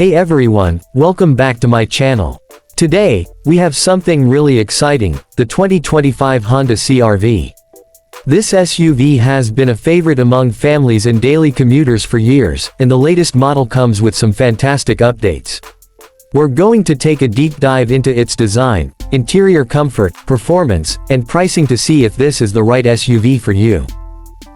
Hey everyone, welcome back to my channel. Today, we have something really exciting, the 2025 Honda CR-V. This SUV has been a favorite among families and daily commuters for years, and the latest model comes with some fantastic updates. We're going to take a deep dive into its design, interior comfort, performance, and pricing to see if this is the right SUV for you.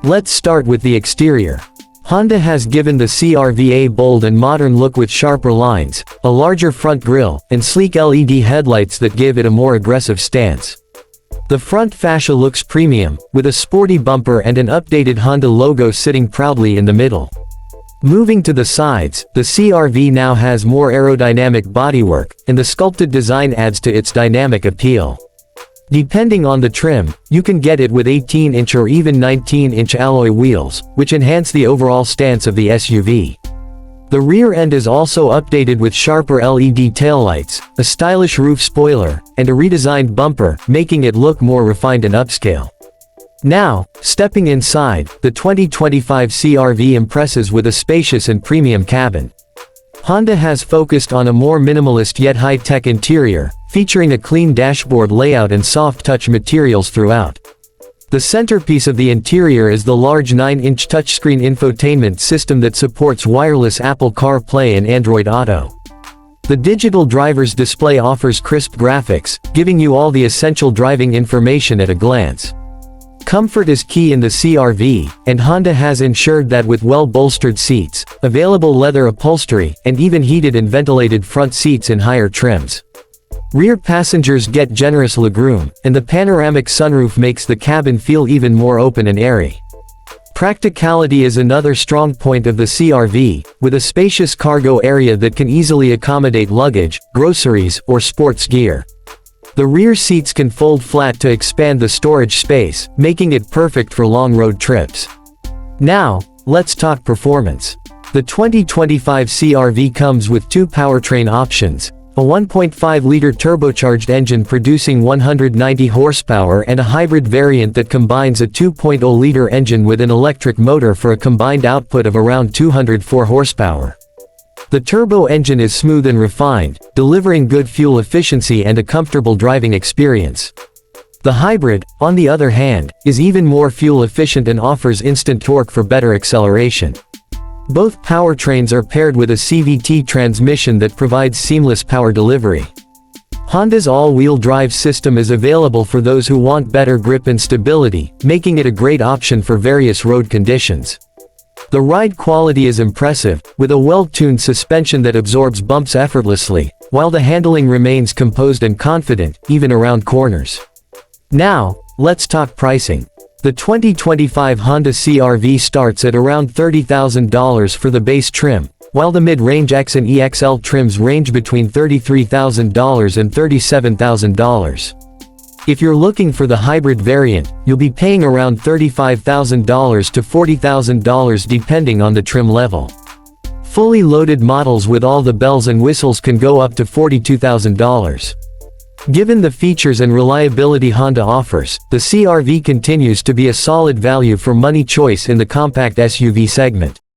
Let's start with the exterior. Honda has given the CR-V a bold and modern look with sharper lines, a larger front grille, and sleek LED headlights that give it a more aggressive stance. The front fascia looks premium, with a sporty bumper and an updated Honda logo sitting proudly in the middle. Moving to the sides, the CR-V now has more aerodynamic bodywork, and the sculpted design adds to its dynamic appeal. Depending on the trim, you can get it with 18-inch or even 19-inch alloy wheels, which enhance the overall stance of the SUV. The rear end is also updated with sharper LED taillights, a stylish roof spoiler, and a redesigned bumper, making it look more refined and upscale. Now, stepping inside, the 2025 CR-V impresses with a spacious and premium cabin. Honda has focused on a more minimalist yet high-tech interior, featuring a clean dashboard layout and soft-touch materials throughout. The centerpiece of the interior is the large 9-inch touchscreen infotainment system that supports wireless Apple CarPlay and Android Auto. The digital driver's display offers crisp graphics, giving you all the essential driving information at a glance. Comfort is key in the CR-V, and Honda has ensured that with well-bolstered seats, available leather upholstery, and even heated and ventilated front seats in higher trims. Rear passengers get generous legroom, and the panoramic sunroof makes the cabin feel even more open and airy. Practicality is another strong point of the CR-V, with a spacious cargo area that can easily accommodate luggage, groceries, or sports gear. The rear seats can fold flat to expand the storage space, making it perfect for long road trips. Now, let's talk performance. The 2025 CR-V comes with two powertrain options, a 1.5-liter turbocharged engine producing 190 horsepower and a hybrid variant that combines a 2.0-liter engine with an electric motor for a combined output of around 204 horsepower. The turbo engine is smooth and refined, delivering good fuel efficiency and a comfortable driving experience. The hybrid, on the other hand, is even more fuel efficient and offers instant torque for better acceleration. Both powertrains are paired with a CVT transmission that provides seamless power delivery. Honda's all-wheel drive system is available for those who want better grip and stability, making it a great option for various road conditions. The ride quality is impressive, with a well-tuned suspension that absorbs bumps effortlessly, while the handling remains composed and confident, even around corners. Now, let's talk pricing. The 2025 Honda CR-V starts at around $30,000 for the base trim, while the mid-range X and EXL trims range between $33,000 and $37,000. If you're looking for the hybrid variant, you'll be paying around $35,000 to $40,000 depending on the trim level. Fully loaded models with all the bells and whistles can go up to $42,000. Given the features and reliability Honda offers, the CR-V continues to be a solid value for money choice in the compact SUV segment.